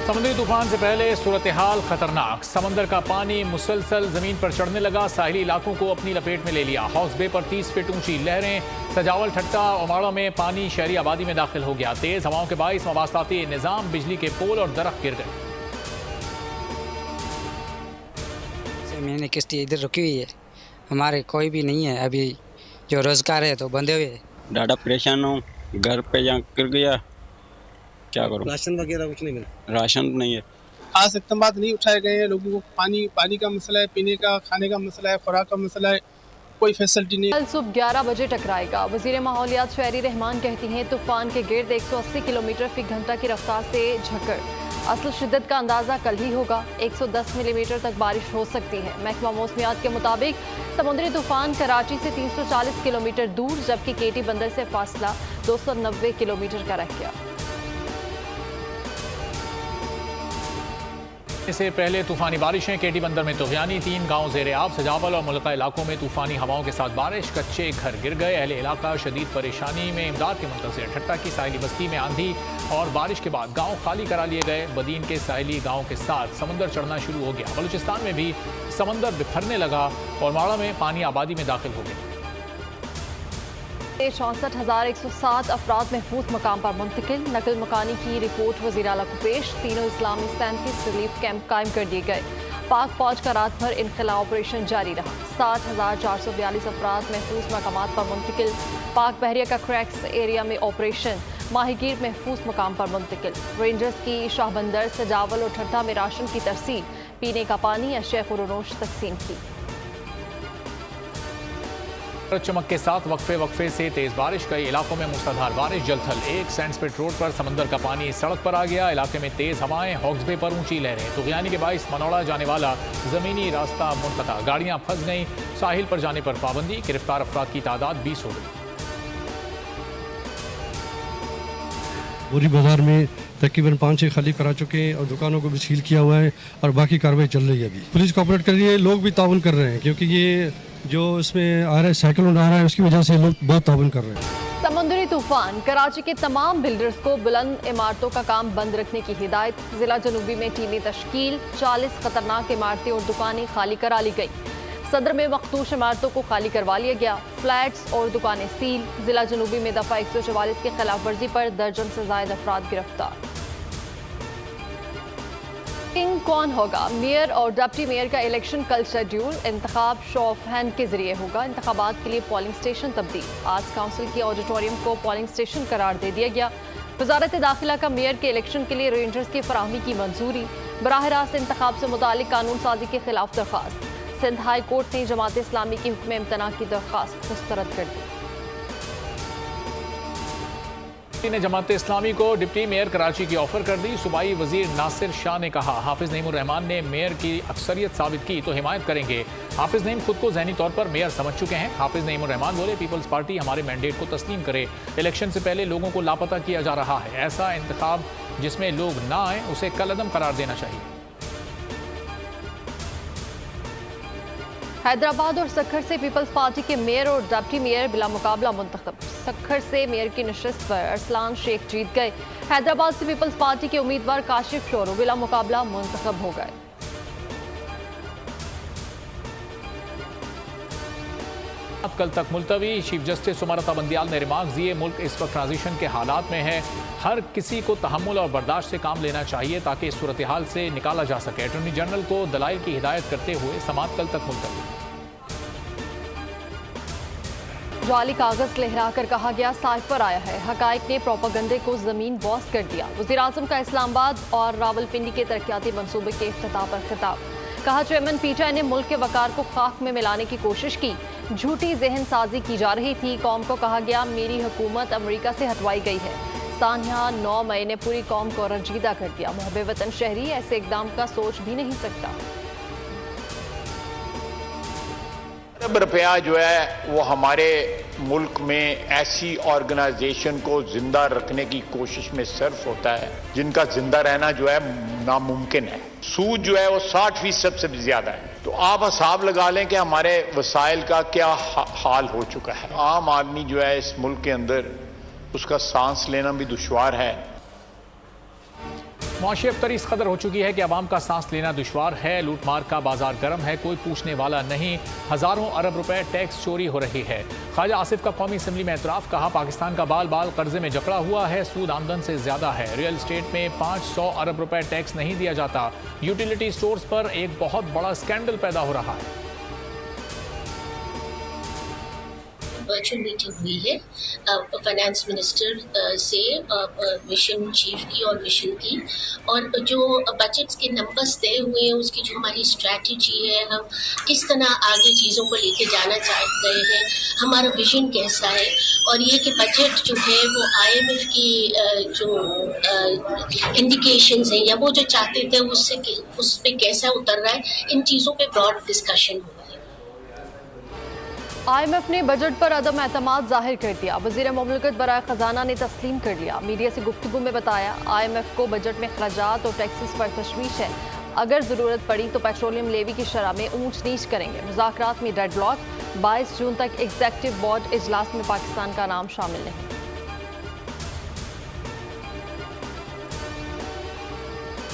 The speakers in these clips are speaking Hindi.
समुद्री तूफान से पहले सूरत हाल खतरनाक। समंदर का पानी मुसलसल जमीन पर चढ़ने लगा, साहिली इलाकों को अपनी लपेट में ले लिया। हॉक्स बे पर 30 फीट ऊंची लहरें, सजावल, ठट्टा, ओमाड़ा में पानी शहरी आबादी में दाखिल हो गया। तेज हवाओं के बाइस मवासाती निजाम, बिजली के पोल और दरख्त गिर गए। मैंने किश्ती इधर रुकी हुई है, हमारे कोई भी नहीं है अभी, जो रोजगार है तो बंधे हुए। ज़्यादा परेशान हूँ, घर पे यहाँ गिर गया, क्या करूँ। राशन वगैरह कुछ नहीं मिला? राशन नहीं है। खास इकदाम नहीं उठाए गए हैं। लोगों को पानी का मसला है, पीने का, खाने का मसला है, खुराक का मसला है, कोई फैसिलिटी नहीं। कल सुबह 11 बजे टकराएगा। वजीर माहौलियात शहरी रहमान कहती हैं तूफान के गिर्द 180 किलोमीटर फी घंटा की रफ्तार से झक्कड़। असल शिद्दत का अंदाजा कल ही होगा। 110 मिलीमीटर तक बारिश हो सकती है। महकमा मौसमियात के मुताबिक समुद्री तूफान कराची से 340 किलोमीटर दूर, जबकि केटी बंदर से फासला 290 किलोमीटर का रह गया। इससे पहले तूफानी बारिशें, केटी बंदर में तुगयानी, 3 गांव ज़ेरे आब, सजावल और मुल्का इलाकों में तूफानी हवाओं के साथ बारिश, कच्चे घर गिर गए। अहले इलाका शदीद परेशानी में, इमदाद के मुंतज़िर। ठट्टा की साहिली बस्ती में आंधी और बारिश के बाद गांव खाली करा लिए गए। बदीन के साहिली गांव के साथ समंदर चढ़ना शुरू हो गया। बलूचिस्तान में भी समंदर बिखरने लगा और माड़ा में पानी आबादी में दाखिल हो गया। 64,107 अफराद महफूज मकाम पर मुंतकिल। नकल मकानी की रिपोर्ट वज़ीर आला को पेश। तीनों इस्लामी 37 रिलीफ कैंप कायम कर दिए गए। पाक फौज का रात भर इनखला ऑपरेशन जारी रहा। 60,442 अफराद महफूज मकामात पर मुंतकिल। पाक बहरिया का क्रैक्स एरिया में ऑपरेशन। माहिगीर महफूज मकाम पर मुंतकिल। रेंजर्स की शाहबंदर, सजावल और ठट्टा में राशन की तरसील, पीने का पानी, अशिया खुरोनोश तकसीम की। चमक के साथ वक्फे से तेज बारिश। कई इलाकों में मूसलाधार बारिश, जलथल। एक सैंडस्पिट रोड पर समंदर का पानी सड़क पर आ गया। इलाके में तेज हवाएं, हॉक्स बे पर ऊंची लहरें। तुगयानी के बाइस मनौड़ा जाने वाला जमीनी रास्ता मुनक़ता, गाड़ियां फंस गईं। साहिल पर जाने पर पाबंदी। गिरफ्तार अफराद की तादाद 20 हो गई। पूरी बाजार में तकरीबन 5-6 खाली करा चुके हैं और दुकानों को भी सील किया हुआ है और बाकी कार्रवाई चल रही है। अभी पुलिस कोऑपरेट कर रही है, लोग भी ताउन कर रहे हैं, क्योंकि ये जो इसमें आ रहा है, साइक्लोन आ रहा है, उसकी वजह से लोग बहुत ताउन कर रहे हैं। समुद्री तूफान, कराची के तमाम बिल्डर्स को बुलंद इमारतों का काम बंद रखने की हिदायत। जिला जनूबी में टीमें तश्कील। 40 खतरनाक इमारतें और दुकानें खाली करा ली गई। सदर में मखदूश इमारतों को खाली करवा लिया गया। फ्लैट्स और दुकानें सील। जिला जनूबी में दफा 144 की खिलाफ वर्जी पर दर्जन से ज्यादा अफराद गिरफ्तार। किंग कौन होगा? मेयर और डिप्टी मेयर का इलेक्शन कल शेड्यूल। इंतखाब शो ऑफ हैंड के जरिए होगा। इंतखाबात के लिए पोलिंग स्टेशन तब्दील। आर्ट्स काउंसिल की ऑडिटोरियम को पोलिंग स्टेशन करार दे दिया गया। वजारत दाखिला का मेयर के इलेक्शन के लिए रेंजर्स की फराहमी की मंजूरी। बराह रास्त इंतखाब से मुतालिक कानून साजी के खिलाफ दरख्वास्त। सिंध हाई कोर्ट ने जमात इस्लामी की हुक्म इम्तना की दरख्वास्त मुस्तरद कर दी। ने जमात इस्लामी को डिप्टी मेयर कराची की ऑफर कर दी। सूबाई वजीर नासिर शाह ने कहा, हाफिज नईमुर रहमान ने मेयर की अक्सरियत साबित की तो हिमायत करेंगे। हाफिज नईम खुद को जहनी तौर पर मेयर समझ चुके हैं। हाफिज नईमुर रहमान बोले, पीपल्स पार्टी हमारे मैंडेट को तस्लीम करे। इलेक्शन से पहले लोगों को लापता किया जा रहा है। ऐसा इंतखाब जिसमें लोग ना आए उसे कलअदम करार देना चाहिए। हैदराबाद और सक्खर से पीपल्स पार्टी के मेयर और डिप्टी मेयर बिला मुकाबला मुंतखब। सक्खर से मेयर की नशिस्त पर अरसलान शेख जीत गए। हैदराबाद से पीपल्स पार्टी के उम्मीदवार काशिफ शोरो बिला मुकाबला मुंतखब हो गए। कल तक मुलतवी। चीफ जस्टिस उमरता बंदियाल ने रिमार्क्स दिए, मुल्क इस वक्त ट्रांजिशन के हालात में है। हर किसी को तहम्मुल और बर्दाश्त से काम लेना चाहिए ताकि इस सूरत हाल से निकाला जा सके। अटॉर्नी जनरल को दलाइल की हिदायत करते हुए समाअत कल तक मुलतवी। जाली कागज लहरा कर कहा गया साइफर आया है। हकाइक ने प्रोपागंडे को जमीन बॉस कर दिया। वज़ीर आज़म का इस्लामाबाद और रावलपिंडी के तरक्याती मंसूबे के इफ्तिताह पर खिताब। कहा, चेयरमैन पीटीआई ने मुल्क के वकार को खाक में मिलाने की कोशिश की। झूठी जहन साजी की जा रही थी। कौम को कहा गया, मेरी हुकूमत अमेरिका से हटवाई गई है। सानिया 9 मई ने पूरी कौम को रंजीदा कर दिया। मुहब्बे वतन शहरी ऐसे इकदाम का सोच भी नहीं सकता। अरब रुपया जो है वो हमारे मुल्क में ऐसी ऑर्गेनाइजेशन को जिंदा रखने की कोशिश में सर्फ होता है जिनका जिंदा रहना जो है नामुमकिन है। सूद जो है वो 60% से भी ज्यादा है। तो आप हिसाब लगा लें कि हमारे वसाइल का क्या हाल हो चुका है। आम आदमी जो है इस मुल्क के अंदर उसका सांस लेना भी दुश्वार है। मुआशी अबतरी इस कदर हो चुकी है कि अवाम का सांस लेना दुश्वार है। लूटमार का बाजार गर्म है, कोई पूछने वाला नहीं। हजारों अरब रुपए टैक्स चोरी हो रही है। ख्वाजा आसिफ का कौमी असम्बली में एतराफ़, कहा पाकिस्तान का बाल बाल कर्जे में जकड़ा हुआ है, सूद आमदन से ज्यादा है। रियल स्टेट में 500 अरब रुपए टैक्स नहीं दिया जाता। यूटिलिटी स्टोर्स पर एक बहुत बड़ा स्कैंडल पैदा हो रहा है। वर्चुअल मीटिंग हुई है फाइनेंस मिनिस्टर से मिशन चीफ की और मिशन की, और जो बजट्स के नंबर्स तय हुए हैं उसकी जो हमारी स्ट्रैटेजी है, हम किस तरह आगे चीज़ों को लेके जाना चाहते हैं, हमारा विजन कैसा है, और ये कि बजट जो है वो IMF की जो इंडिकेशंस हैं या वो जो चाहते थे उससे उस पर कैसा उतर रहा है, इन चीज़ों पे ब्रॉड डिस्कशन हुआ है। IMF ने बजट पर अदम एतमाद जाहिर कर दिया। वज़ीर मुमलिकत बराए खजाना ने तस्लीम कर लिया। मीडिया से गुफ्तगू में बताया, IMF को बजट में खर्चात और टैक्सेस पर तशवीश है। अगर ज़रूरत पड़ी तो पेट्रोलियम लेवी की शरह में ऊंच नीच करेंगे। मुज़ाकरात में डेडलॉक, 22 जून तक एग्जेक्टिव बोर्ड इजलास में पाकिस्तान का नाम शामिल नहीं।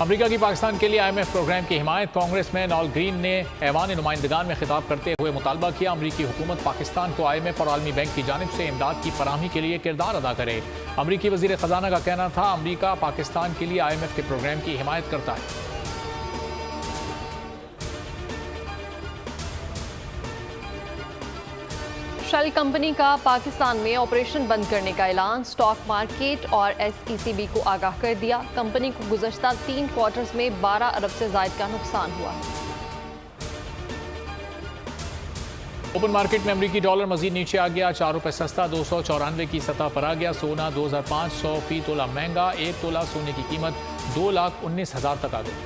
अमेरिका की पाकिस्तान के लिए IMF प्रोग्राम की हिमायत। कांग्रेसमैन ऑल ग्रीन ने ऐवान नुमाइंदगान में खिताब करते हुए मुतालबा किया, अमरीकी हुकूमत पाकिस्तान को IMF और आलमी बैंक की जानिब से इमदाद की फराहमी के लिए किरदार अदा करे। अमरीकी वज़ीर ख़जाना का कहना था, अमरीका पाकिस्तान के लिए IMF के प्रोग्राम की हिमायत करता है। शेल कंपनी का पाकिस्तान में ऑपरेशन बंद करने का ऐलान। स्टॉक मार्केट और SECB को आगाह कर दिया। कंपनी को गुज़श्ता 3 क्वार्टर्स में 12 अरब से ज़ायद का नुकसान हुआ है। ओपन मार्केट में अमरीकी डॉलर मजीद नीचे आ गया, 4 रुपए सस्ता 294 की सतह पर आ गया। सोना 2500 फी तोला महंगा, 1 तोला सोने की कीमत 2,19,000 तक आ गई।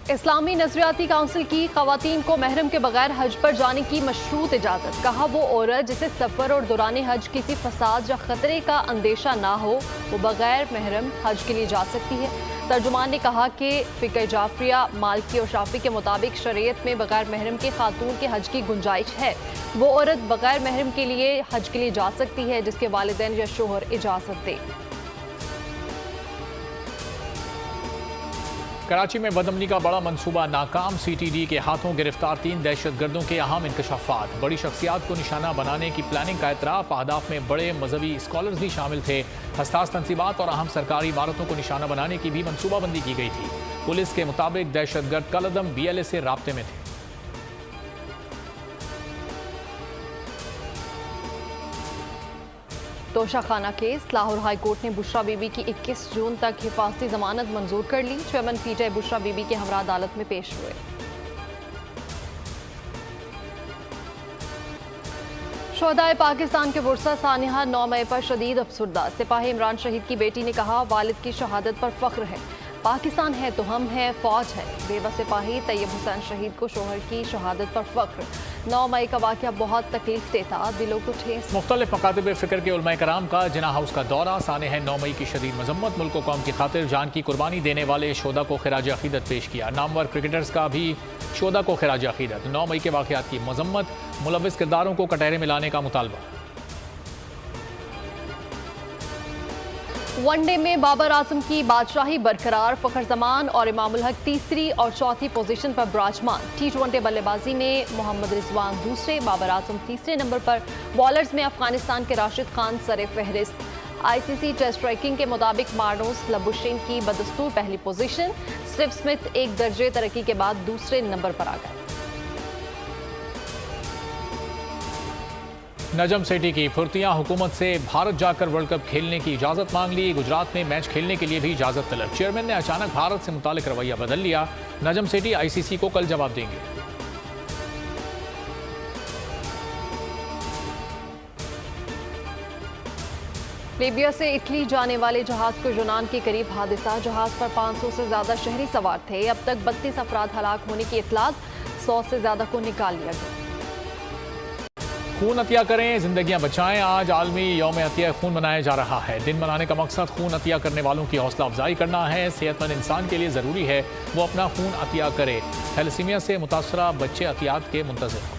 इस्लामी नजरियाती काउंसिल की खवातीन को महरम के बगैर हज पर जाने की मशरूत इजाज़त। कहा, वो औरत जिसे सफ़र और दौरान हज किसी फसाद या ख़तरे का अंदेशा ना हो, वो बगैर महरम हज के लिए जा सकती है। तर्जुमान ने कहा कि फ़िक़्ह जाफ़रिया, मालिकी और शाफ़ी के मुताबिक शरीयत में बगैर महरम के खातून के हज की गुंजाइश है। वो औरत बगैर महरम के लिए हज के लिए जा सकती है जिसके वालिदैन या शोहर इजाज़त दे। कराची में बदअमनी का बड़ा मंसूबा नाकाम। CTD के हाथों गिरफ्तार 3 दहशतगर्दों के अहम इंकशाफात। बड़ी शख्सियात को निशाना बनाने की प्लानिंग का एतराफ़। अहदाफ में बड़े मजहबी स्कॉलर्स भी शामिल थे। हसास तंसीबात और अहम सरकारी इमारतों को निशाना बनाने की भी मनसूबाबंदी की गई थी। पुलिस के मुताबिक दहशतगर्द कलअदम BLA से राब्ते में थे। Toshakhana case. Lahore high court ने बुशरा बीबी की 21 जून तक हिफाजती जमानत मंजूर कर ली। चेयरमैन PTI बुशरा बीबी के हमरा अदालत में पेश हुए। शोहदाए पाकिस्तान के बुरसा सानिहा 9 मई पर शदीद अफसुर्दा। सिपाही इमरान शहीद की बेटी ने कहा, वालिद की शहादत पर फख्र है। पाकिस्तान है तो हम हैं, फौज है। बेवा सिपाही तैयब हुसैन शहीद को शोहर की शहादत पर फख्र। 9 मई का वाक़या बहुत तकलीफ देता, दिलों को ठेस। मुख्तलिफ मकातिब फ़िक्र के उलमाए कराम का जिना हाउस का दौरा। साने है 9 मई की शदीद मजम्मत। मुल्क व कौम की खातिर जान की कुर्बानी देने वाले शोदा को खिराज अकीदत पेश किया। नामवर क्रिकेटर्स का भी शोदा को खिराज अकीदत। 9 मई के वाक़यात की मजम्मत। मुलव्विस किरदारों को कटहरे में लाने का मुतालबा। वनडे में बाबर आजम की बादशाही बरकरार। फखर जमान और इमामुल हक तीसरी और चौथी पोजीशन पर विराजमान। T20 बल्लेबाजी में मोहम्मद रिजवान दूसरे, बाबर आजम तीसरे नंबर पर। बॉलर्स में अफगानिस्तान के राशिद खान सरे फहरिस्त। ICC टेस्ट रैंकिंग के मुताबिक मार्नोस लबुशेन की बदस्तूर पहली पोजीशन। स्टीव स्मिथ 1 दर्जे तरक्की के बाद दूसरे नंबर पर आ गए। नजम सेठी की फुर्तियां। हुकूमत से भारत जाकर वर्ल्ड कप खेलने की इजाज़त मांग ली। गुजरात में मैच खेलने के लिए भी इजाज़त तलब। चेयरमैन ने अचानक भारत से मुतालिक रवैया बदल लिया। नजम सेठी ICC को कल जवाब देंगे। लीबिया से इटली जाने वाले जहाज को यूनान के करीब हादसा। जहाज पर 500 से ज्यादा शहरी सवार थे। अब तक 32 अफराद हलाक होने की इतलात। 100 से ज्यादा को निकाल लिया गया। खून अतिया करें, जिंदगियां बचाएं। आज आलमी यौम अतिया खून मनाया जा रहा है। दिन मनाने का मकसद खून अतिया करने वालों की हौसला अफजाई करना है। सेहतमंद इंसान के लिए ज़रूरी है वो अपना खून अतिया करे। थैलेसीमिया से मुतासरा बच्चे अतियात के मुंतज़िर।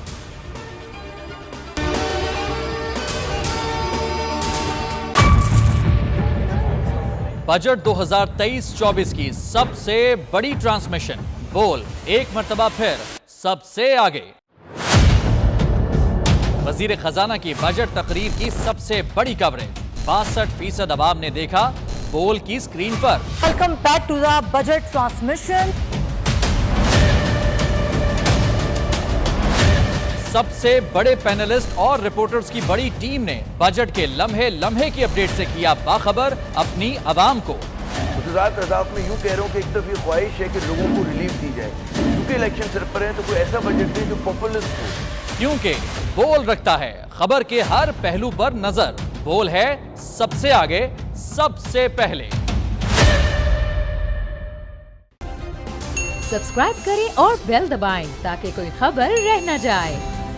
बजट 2023-24 की सबसे बड़ी ट्रांसमिशन। बोल एक मर्तबा फिर सबसे आगे। वजीर खजाना की बजट तकरीर की सबसे बड़ी कवरेज। 62% अवाम ने देखा बोल की स्क्रीन पर। Welcome back to the budget transmission. सबसे बड़े पैनलिस्ट और रिपोर्टर्स की बड़ी टीम ने बजट के लम्हे लम्हे की अपडेट से किया बाखबर अपनी आवाम को। गुजरात रजाक में यूं कह रहा हूं कि एक तरफ ये ख्वाहिश है कि लोगों को रिलीफ दी जाए, क्योंकि इलेक्शन सर पर है, तो कोई ऐसा बजट दे जो पॉपुलिस्ट हो। क्योंकि बोल रखता है खबर के हर पहलू पर नजर। बोल है सबसे आगे, सबसे पहले। सब्सक्राइब करें और बेल दबाएं ताकि कोई खबर रह न जाए।